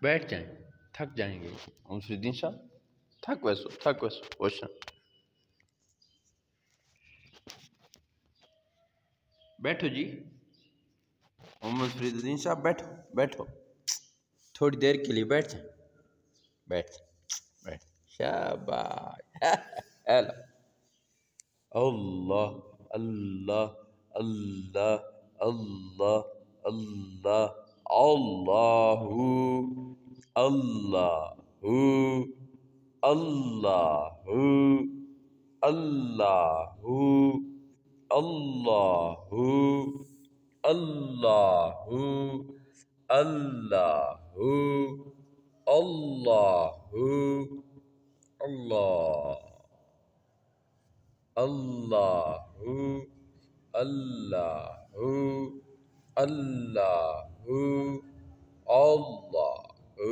बैठ जाएं, थक जाएंगे। फरीदुद्दीन साहब थक वैसो ओशन। बैठो जी, मोहम्मद फरीदुद्दीन साहब बैठो बैठो, थोड़ी देर के लिए बैठ जाएं। बैठ बैठ, शाबाश। हेलो, अल्लाह अल्लाह अल्लाह अल्लाह अल्लाह अल्लाहू अल्लाहू अल्लाहू अल्लाहू अल्लाहू अल्लाहू अल्लाहू अल्लाहू अल्लाह अल्लाहू अल्लाहू अल्लाहू अल्लाहू